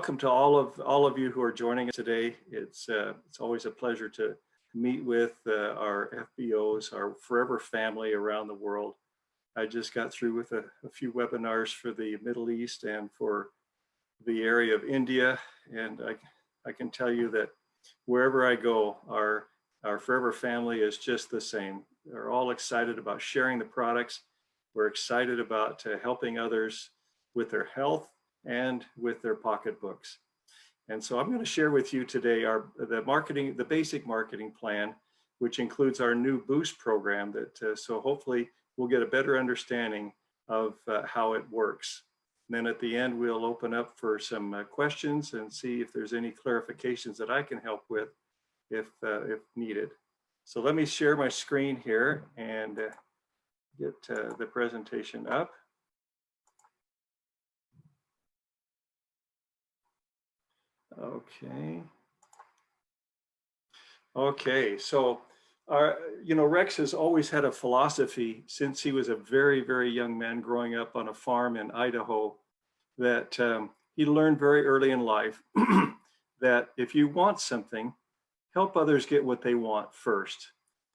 welcome to all of you who are joining us today. It's always a pleasure to meet with our FBOs, our forever family around the world. I just got through with a few webinars for the Middle East and for the area of India, and I can tell you that wherever I go, our forever family is just the same. They're all excited about sharing the products. We're excited about helping others with their health and with their pocketbooks. And so I'm going to share with you today the basic marketing plan, which includes our new Boost program that so hopefully we'll get a better understanding of how it works. And then at the end, we'll open up for some questions and see if there's any clarifications that I can help with if needed. So let me share my screen here and get the presentation up. Okay, so Rex has always had a philosophy since he was a very, very young man growing up on a farm in Idaho that he learned very early in life that if you want something, help others get what they want first.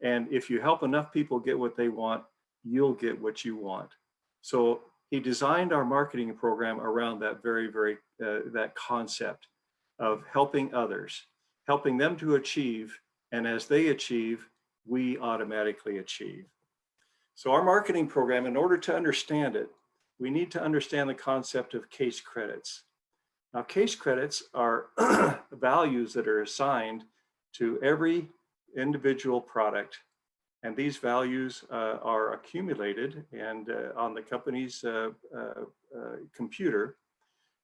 And if you help enough people get what they want, you'll get what you want. So he designed our marketing program around that that concept of helping others, helping them to achieve, and as they achieve, we automatically achieve. So our marketing program, in order to understand it, we need to understand the concept of case credits. Now, case credits are values that are assigned to every individual product, and these values are accumulated and on the company's computer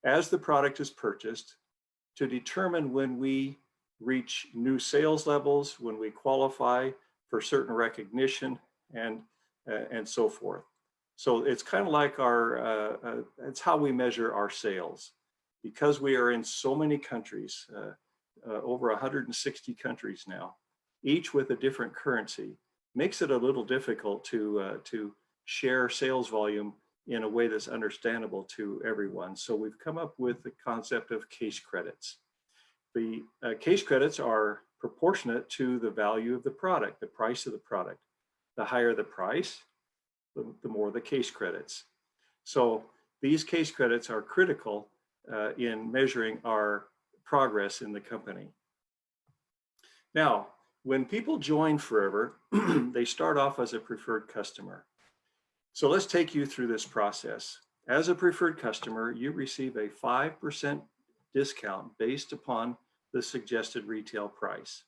as the product is purchased to determine when we reach new sales levels, when we qualify for certain recognition, and so forth. So it's kind of like it's how we measure our sales. Because we are in so many countries, over 160 countries now, each with a different currency, makes it a little difficult to share sales volume in a way that's understandable to everyone. So we've come up with the concept of case credits. The case credits are proportionate to the value of the product, the price of the product. The higher the price, the more the case credits. So these case credits are critical in measuring our progress in the company. Now, when people join Forever, they start off as a preferred customer. So let's take you through this process. As a preferred customer, you receive a 5% discount based upon the suggested retail price.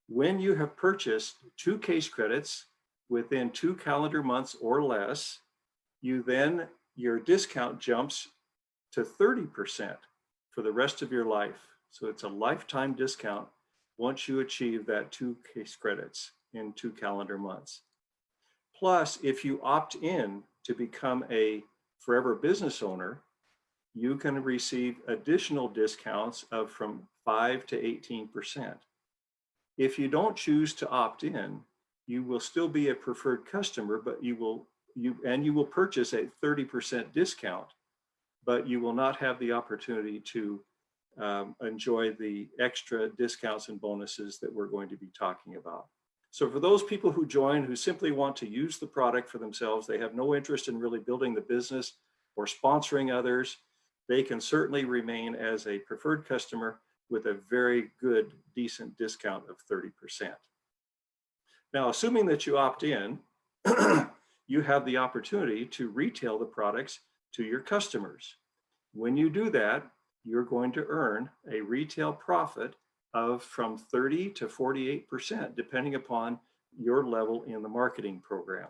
When you have purchased 2 case credits within 2 calendar months or less, your discount jumps to 30% for the rest of your life. So it's a lifetime discount once you achieve that 2 case credits in 2 calendar months. Plus, if you opt in to become a Forever business owner, you can receive additional discounts of from 5 to 18%. If you don't choose to opt in, you will still be a preferred customer, but you will purchase a 30% discount, but you will not have the opportunity to enjoy the extra discounts and bonuses that we're going to be talking about. So for those people who join who simply want to use the product for themselves, they have no interest in really building the business or sponsoring others, they can certainly remain as a preferred customer with a very good, decent discount of 30%. Now, assuming that you opt in, you have the opportunity to retail the products to your customers. When you do that, you're going to earn a retail profit of from 30 to 48%, depending upon your level in the marketing program.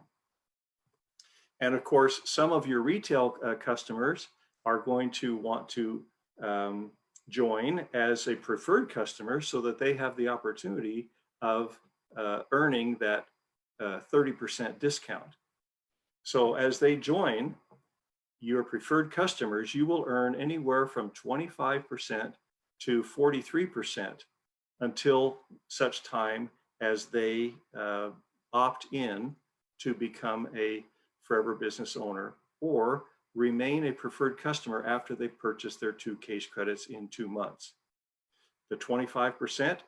And of course, some of your retail customers are going to want to join as a preferred customer so that they have the opportunity of earning that 30% discount. So as they join your preferred customers, you will earn anywhere from 25% to 43% until such time as they opt in to become a Forever business owner, or remain a preferred customer after they've purchased their 2 case credits in 2 months. The 25%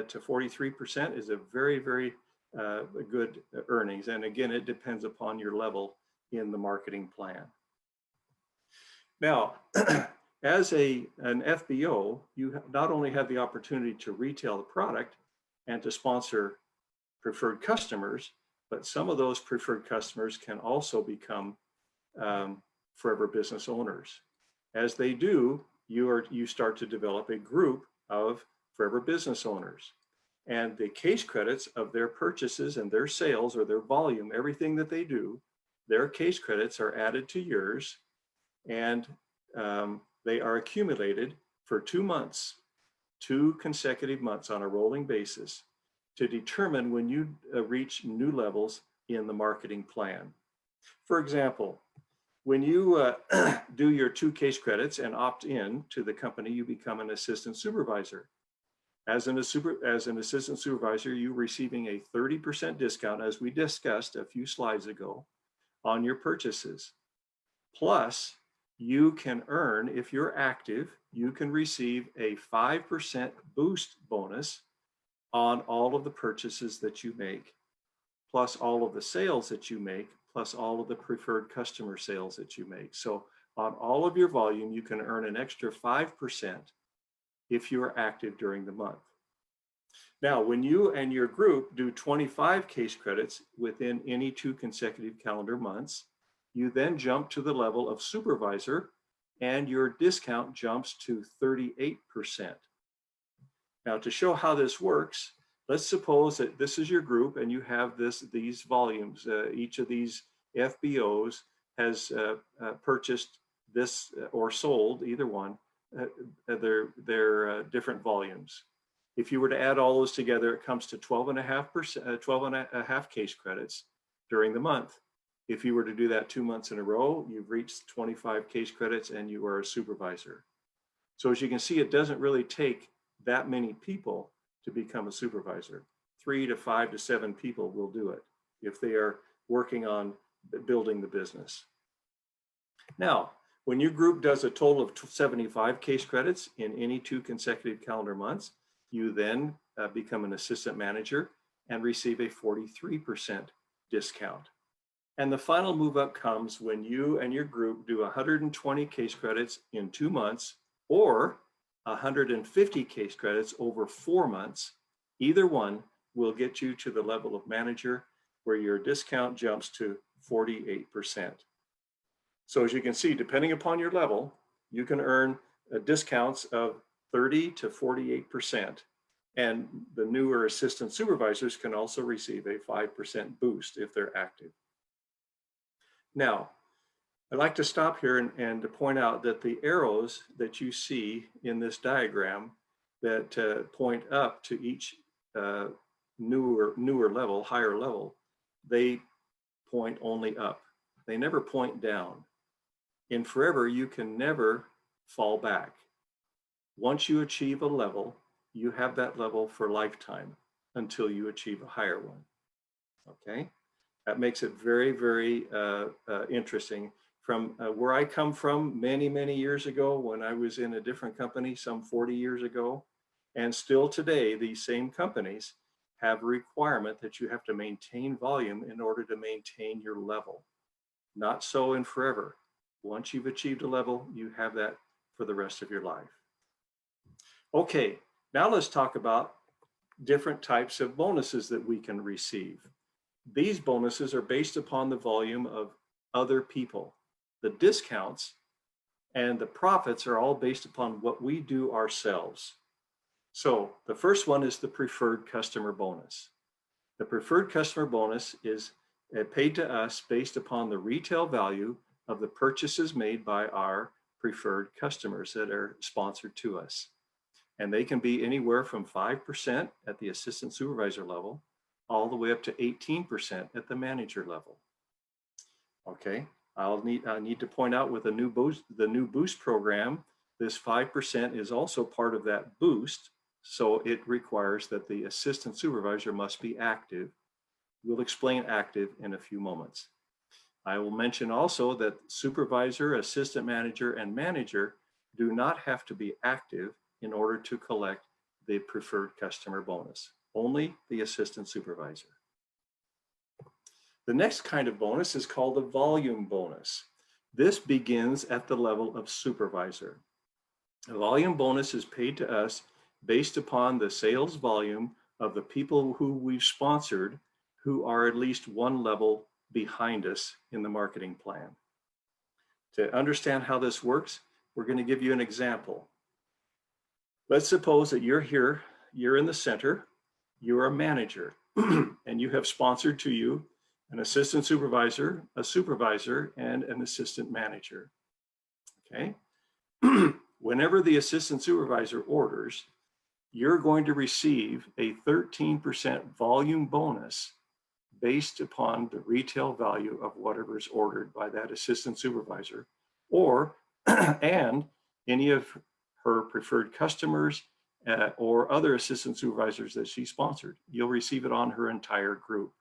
to 43% is a very, very good earnings. And again, it depends upon your level in the marketing plan. Now, as an FBO, you not only have the opportunity to retail the product and to sponsor preferred customers, but some of those preferred customers can also become forever business owners. As they do, you start to develop a group of forever business owners. And the case credits of their purchases and their sales or their volume, everything that they do, their case credits are added to yours, and they are accumulated for 2 months, 2 consecutive months on a rolling basis to determine when you reach new levels in the marketing plan. For example, when you do your 2 case credits and opt in to the company, you become an assistant supervisor. As an assistant supervisor, you're receiving a 30% discount, as we discussed a few slides ago, on your purchases. Plus, you can earn, if you're active, you can receive a 5% boost bonus on all of the purchases that you make, plus all of the sales that you make, plus all of the preferred customer sales that you make. So on all of your volume, you can earn an extra 5% if you are active during the month. Now, when you and your group do 25 case credits within any 2 consecutive calendar months, you then jump to the level of supervisor and your discount jumps to 38%. Now, to show how this works, let's suppose that this is your group and you have these volumes. Each of these FBOs has purchased this or sold, either one, their different volumes. If you were to add all those together, it comes to 12 and a half case credits during the month. If you were to do that 2 months in a row, you've reached 25 case credits and you are a supervisor. So as you can see, it doesn't really take that many people to become a supervisor. 3 to 5 to 7 people will do it if they are working on building the business. Now, when your group does a total of 75 case credits in any 2 consecutive calendar months, you then become an assistant manager and receive a 43% discount. And the final move up comes when you and your group do 120 case credits in 2 months or 150 case credits over 4 months. Either one will get you to the level of manager where your discount jumps to 48%. So as you can see, depending upon your level, you can earn discounts of 30 to 48%. And the newer assistant supervisors can also receive a 5% boost if they're active. Now, I'd like to stop here and to point out that the arrows that you see in this diagram that point up to each newer level, higher level, they point only up. They never point down. In Forever, you can never fall back. Once you achieve a level, you have that level for lifetime until you achieve a higher one. Okay? That makes it very, very interesting. From where I come from many years ago when I was in a different company, some 40 years ago, and still today, these same companies have a requirement that you have to maintain volume in order to maintain your level. Not so in Forever. Once you've achieved a level, you have that for the rest of your life. Okay, now let's talk about different types of bonuses that we can receive. These bonuses are based upon the volume of other people. The discounts and the profits are all based upon what we do ourselves. So the first one is the preferred customer bonus. The preferred customer bonus is paid to us based upon the retail value of the purchases made by our preferred customers that are sponsored to us. And they can be anywhere from 5% at the assistant supervisor level all the way up to 18% at the manager level. Okay, I need to point out with the new boost program, this 5% is also part of that boost. So it requires that the assistant supervisor must be active. We'll explain active in a few moments. I will mention also that supervisor, assistant manager, and manager do not have to be active in order to collect the preferred customer bonus, only the assistant supervisor. The next kind of bonus is called a volume bonus. This begins at the level of supervisor. A volume bonus is paid to us based upon the sales volume of the people who we've sponsored who are at least one level behind us in the marketing plan. To understand how this works, we're going to give you an example. Let's suppose that you're here, you're in the center, you're a manager, and you have sponsored to you an assistant supervisor, a supervisor, and an assistant manager. Okay. Whenever the assistant supervisor orders, you're going to receive a 13% volume bonus based upon the retail value of whatever's ordered by that assistant supervisor, or and any of her preferred customers or other assistant supervisors that she sponsored. You'll receive it on her entire group.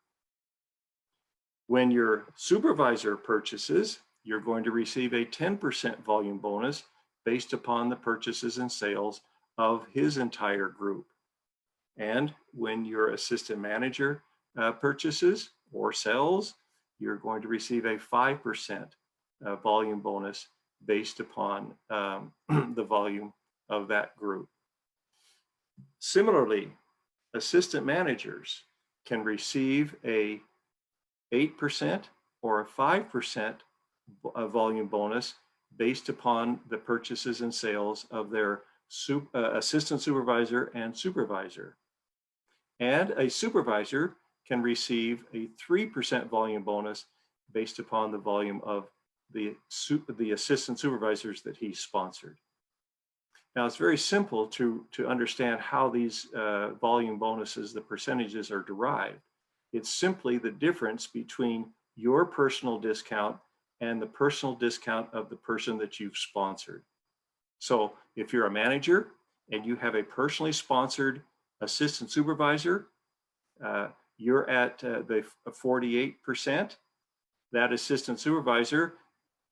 When your supervisor purchases, you're going to receive a 10% volume bonus based upon the purchases and sales of his entire group. And when your assistant manager purchases or sells, you're going to receive a 5% volume bonus based upon the volume of that group. Similarly, assistant managers can receive a 8% or a 5% volume bonus based upon the purchases and sales of their assistant supervisor and supervisor. And a supervisor can receive a 3% volume bonus based upon the volume of the assistant supervisors that he sponsored. Now, it's very simple to understand how these volume bonuses, the percentages, are derived. It's simply the difference between your personal discount and the personal discount of the person that you've sponsored. So if you're a manager and you have a personally sponsored assistant supervisor, you're at the 48%. That assistant supervisor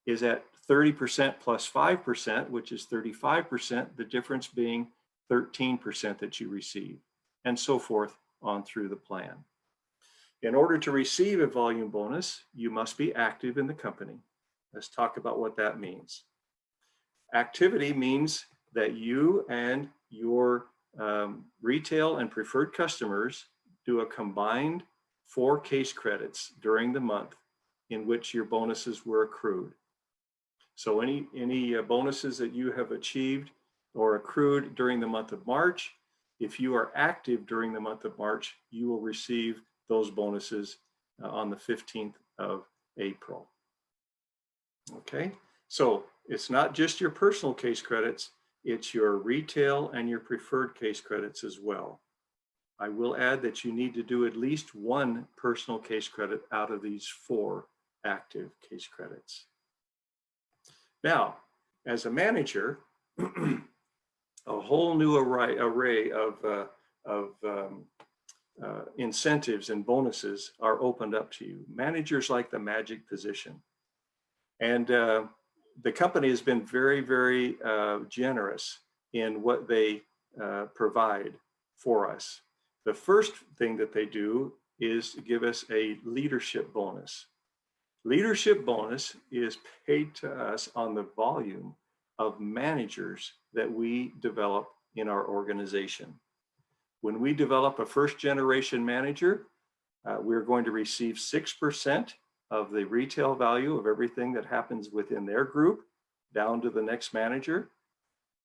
is at 30% plus 5%, which is 35%, the difference being 13% that you receive, and so forth on through the plan. In order to receive a volume bonus, you must be active in the company. Let's talk about what that means. Activity means that you and your retail and preferred customers do a combined 4 case credits during the month in which your bonuses were accrued. So any bonuses that you have achieved or accrued during the month of March, if you are active during the month of March, you will receive those bonuses on the 15th of April. Okay, so it's not just your personal case credits, it's your retail and your preferred case credits as well. I will add that you need to do at least 1 personal case credit out of these 4 active case credits. Now, as a manager, a whole new array of incentives and bonuses are opened up to you. Managers like the magic position. And the company has been very, very generous in what they provide for us. The first thing that they do is to give us a leadership bonus. Leadership bonus is paid to us on the volume of managers that we develop in our organization. When we develop a first generation manager, we're going to receive 6% of the retail value of everything that happens within their group down to the next manager.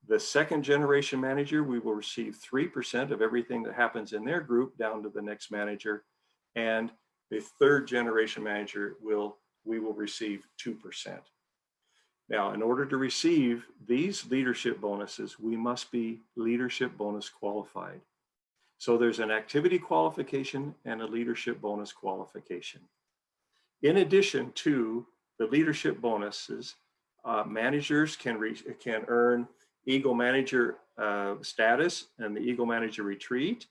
The second generation manager, we will receive 3% of everything that happens in their group down to the next manager. And the third generation manager we will receive 2%. Now, in order to receive these leadership bonuses, we must be leadership bonus qualified. So there's an activity qualification and a leadership bonus qualification. In addition to the leadership bonuses, managers can earn Eagle Manager status and the Eagle Manager Retreat,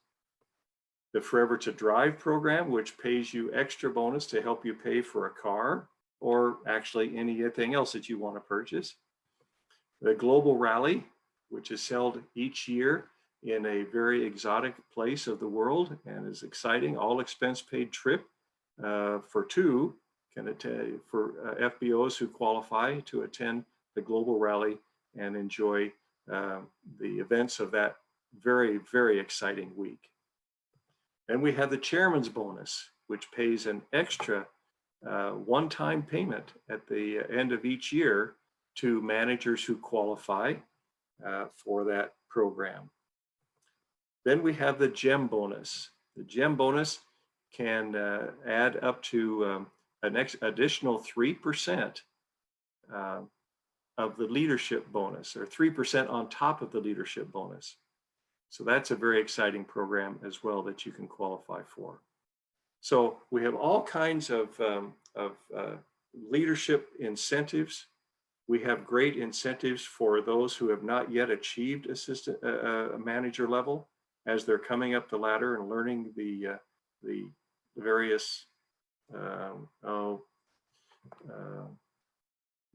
the Forever to Drive program, which pays you extra bonus to help you pay for a car, or actually anything else that you want to purchase. The Global Rally, which is held each year in a very exotic place of the world and is exciting, all expense paid trip for two for FBOs who qualify to attend the Global Rally and enjoy the events of that very, very exciting week. And we have the Chairman's Bonus, which pays an extra one-time payment at the end of each year to managers who qualify for that program. Then we have the Gem Bonus. The Gem Bonus can add up to an additional 3% of the leadership bonus, or 3% on top of the leadership bonus. So that's a very exciting program as well that you can qualify for. So we have all kinds of leadership incentives. We have great incentives for those who have not yet achieved assistant manager level as they're coming up the ladder and learning the various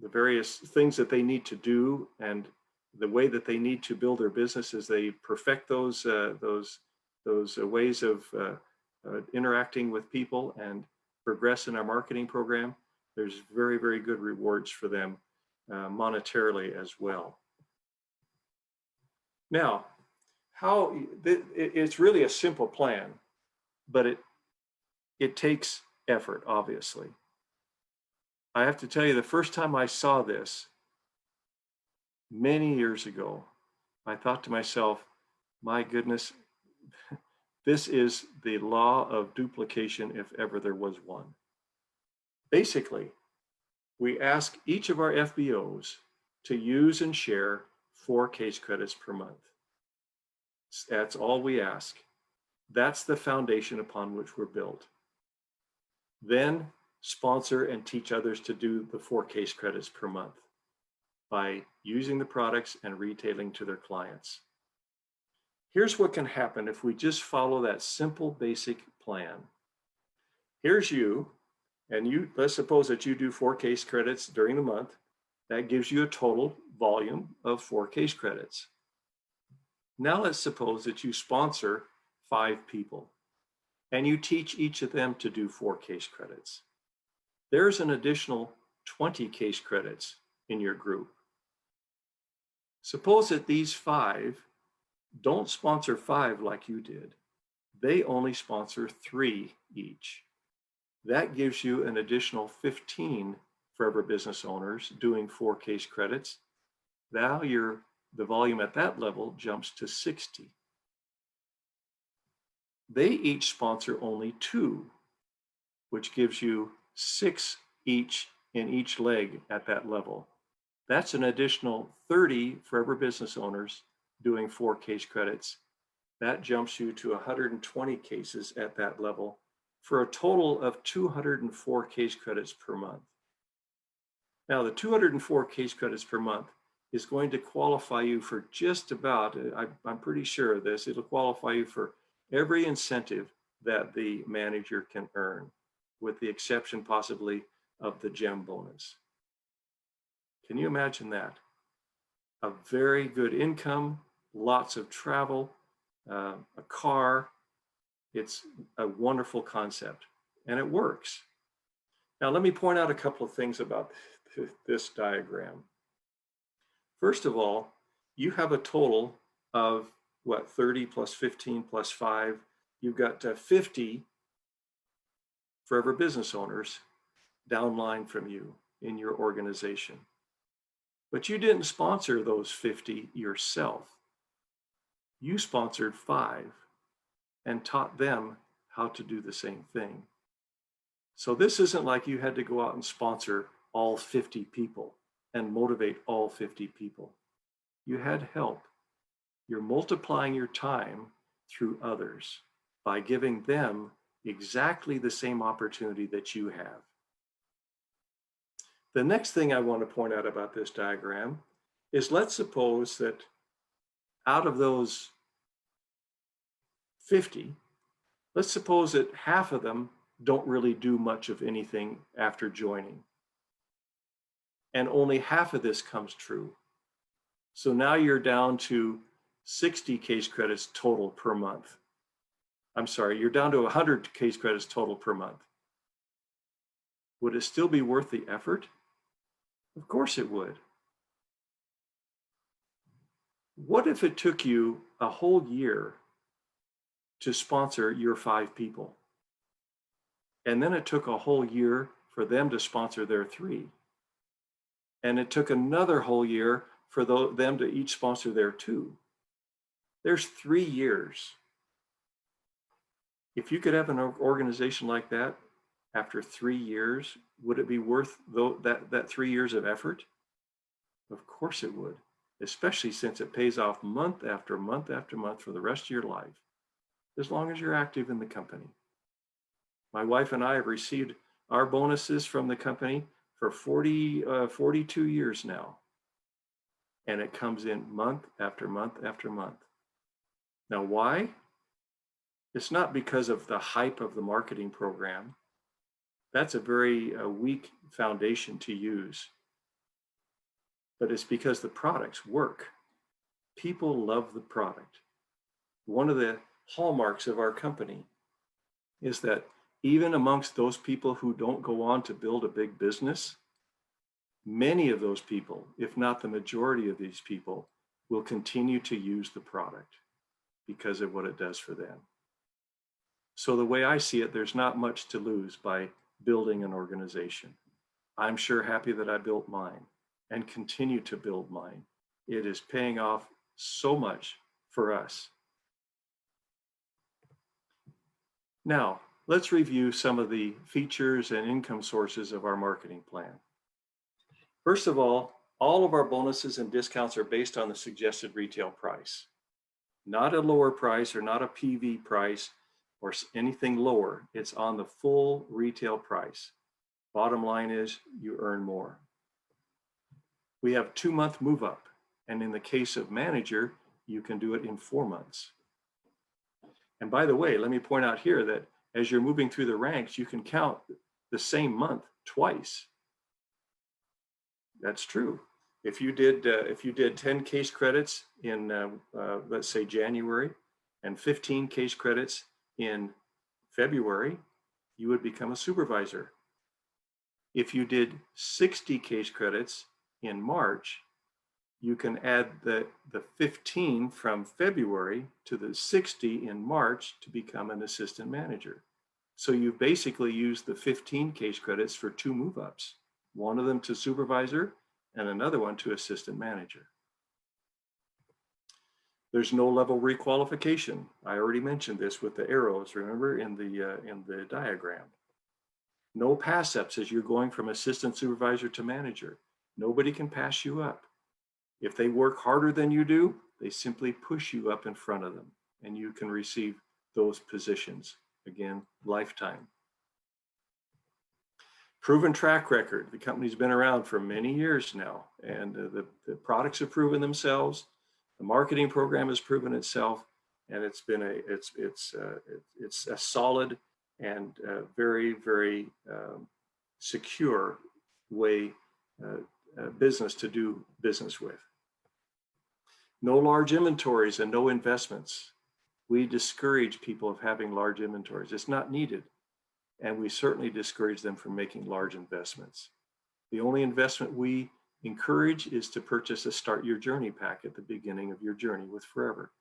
the various things that they need to do and the way that they need to build their business as they perfect those ways of interacting with people and progress in our marketing program. There's very, very good rewards for them monetarily as well. Now, it's really a simple plan, but it takes effort, obviously. I have to tell you, the first time I saw this, many years ago, I thought to myself, my goodness, this is the law of duplication if ever there was one. Basically, we ask each of our FBOs to use and share 4 case credits per month. That's all we ask. That's the foundation upon which we're built. Then sponsor and teach others to do the 4 case credits per month by using the products and retailing to their clients. Here's what can happen if we just follow that simple, basic plan. Here's you, and let's suppose that you do 4 case credits during the month. That gives you a total volume of 4 case credits. Now let's suppose that you sponsor 5 people and you teach each of them to do 4 case credits. There's an additional 20 case credits in your group. Suppose that these 5 don't sponsor 5 like you did. They only sponsor 3 each. That gives you an additional 15 forever business owners doing 4 case credits. Now the volume at that level jumps to 60. They each sponsor only 2, which gives you 6 each in each leg at that level. That's an additional 30 forever business owners doing 4 case credits. That jumps you to 120 cases at that level for a total of 204 case credits per month. Now, the 204 case credits per month is going to qualify you for just about, I'm pretty sure of this, it'll qualify you for every incentive that the manager can earn, with the exception possibly of the Gem Bonus. Can you imagine that? A very good income, lots of travel, a car. It's a wonderful concept, and it works. Now, let me point out a couple of things about this diagram. First of all, you have a total of 30 plus 15 plus 5. You've got 50 forever business owners downline from you in your organization. But you didn't sponsor those 50 yourself. You sponsored 5 and taught them how to do the same thing. So this isn't like you had to go out and sponsor all 50 people and motivate all 50 people. You had help. You're multiplying your time through others by giving them exactly the same opportunity that you have. The next thing I want to point out about this diagram is, let's suppose that out of those 50, let's suppose that half of them don't really do much of anything after joining. and only half of this comes true. So now you're down to 60 case credits total per month. I'm sorry, you're down to 100 case credits total per month. Would it still be worth the effort? Of course it would. What if it took you a whole year to sponsor your 5 people? And then it took a whole year for them to sponsor their 3. And it took another whole year for them to each sponsor their 2. There's 3 years. If you could have an organization like that after 3 years, would it be worth that 3 years of effort? Of course it would, especially since it pays off month after month after month for the rest of your life, as long as you're active in the company. My wife and I have received our bonuses from the company for 42 years now. And it comes in month after month after month. Now, why? It's not because of the hype of the marketing program. That's a very weak foundation to use. But it's because the products work. People love the product. One of the hallmarks of our company is that even amongst those people who don't go on to build a big business, many of those people, if not the majority of these people, will continue to use the product because of what it does for them. So the way I see it, there's not much to lose by building an organization. I'm sure happy that I built mine and continue to build mine. It is paying off so much for us. Now, let's review some of the features and income sources of our marketing plan. First of all of our bonuses and discounts are based on the suggested retail price, not a lower price or not a PV price or anything lower. It's on the full retail price. Bottom line is you earn more. We have 2-month move up, and in the case of manager, you can do it in 4 months. And by the way, let me point out here that as you're moving through the ranks, you can count the same month twice. That's true. If you did 10 case credits in let's say January and 15 case credits in February, you would become a supervisor. If you did 60 case credits in March, you can add the 15 from February to the 60 in March to become an assistant manager. So you basically use the 15 case credits for 2 move-ups, one of them to supervisor and another one to assistant manager. There's no level requalification. I already mentioned this with the arrows, remember, in the diagram. No pass-ups as you're going from assistant supervisor to manager. Nobody can pass you up. If they work harder than you do, they simply push you up in front of them, and you can receive those positions. Again, lifetime. Proven track record. The company's been around for many years now, and the products have proven themselves. The marketing program has proven itself, and it's been it's a solid and very, very secure way business to do business with. No large inventories and no investments. We discourage people of having large inventories. It's not needed. And we certainly discourage them from making large investments. The only investment we encourage is to purchase a Start Your Journey pack at the beginning of your journey with Forever,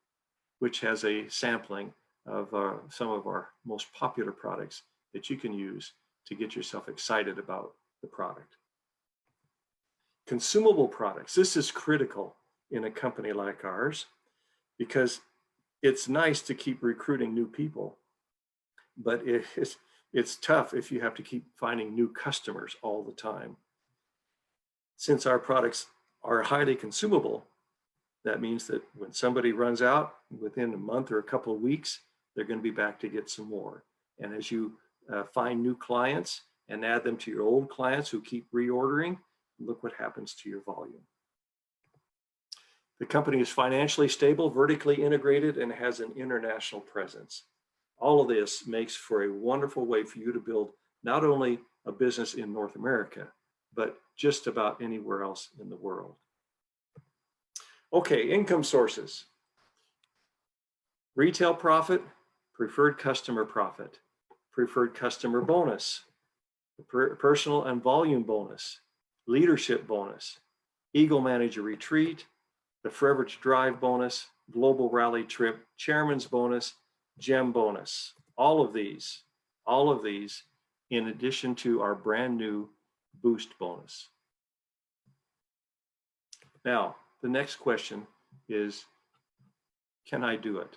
which has a sampling of some of our most popular products that you can use to get yourself excited about the product. Consumable products. This is critical in a company like ours because it's nice to keep recruiting new people, but it's tough if you have to keep finding new customers all the time. Since our products are highly consumable, that means that when somebody runs out within a month or a couple of weeks, they're going to be back to get some more. And as you find new clients and add them to your old clients who keep reordering, look what happens to your volume. The company is financially stable, vertically integrated, and has an international presence. All of this makes for a wonderful way for you to build not only a business in North America, but just about anywhere else in the world. Okay, income sources. Retail profit, preferred customer profit, preferred customer bonus, personal and volume bonus, leadership bonus, Eagle Manager Retreat, the Forever to Drive bonus, Global Rally Trip, Chairman's bonus, Gem bonus. All of these in addition to our brand new Boost bonus. Now, the next question is, can I do it?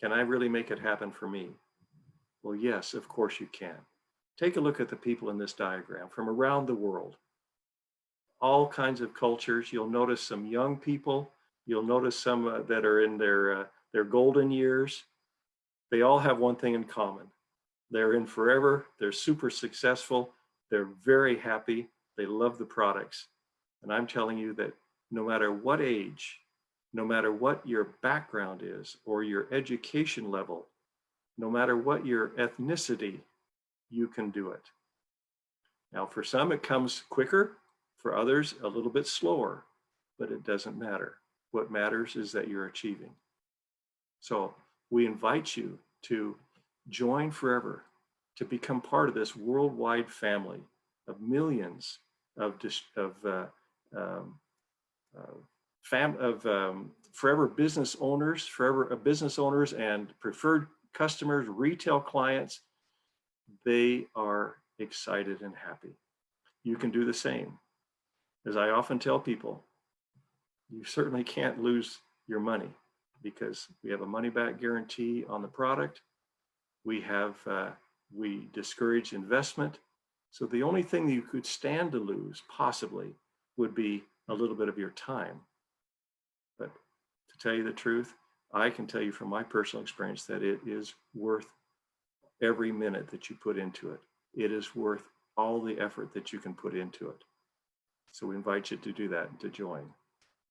Can I really make it happen for me? Well, yes, of course you can. Take a look at the people in this diagram from around the world. All kinds of cultures. You'll notice some young people. You'll notice some that are in their golden years. They all have one thing in common. They're in forever. They're super successful. They're very happy. They love the products. And I'm telling you that no matter what age, no matter what your background is or your education level, no matter what your ethnicity, you can do it. Now, for some, it comes quicker. For others, a little bit slower, but it doesn't matter. What matters is that you're achieving. So we invite you to join Forever, to become part of this worldwide family of millions of Forever business owners, Forever business owners and preferred customers, retail clients. They are excited and happy. You can do the same. As I often tell people, you certainly can't lose your money because we have a money back guarantee on the product. We discourage investment. So the only thing that you could stand to lose possibly would be a little bit of your time. But to tell you the truth, I can tell you from my personal experience that it is worth every minute that you put into it. It is worth all the effort that you can put into it. So we invite you to do that and to join.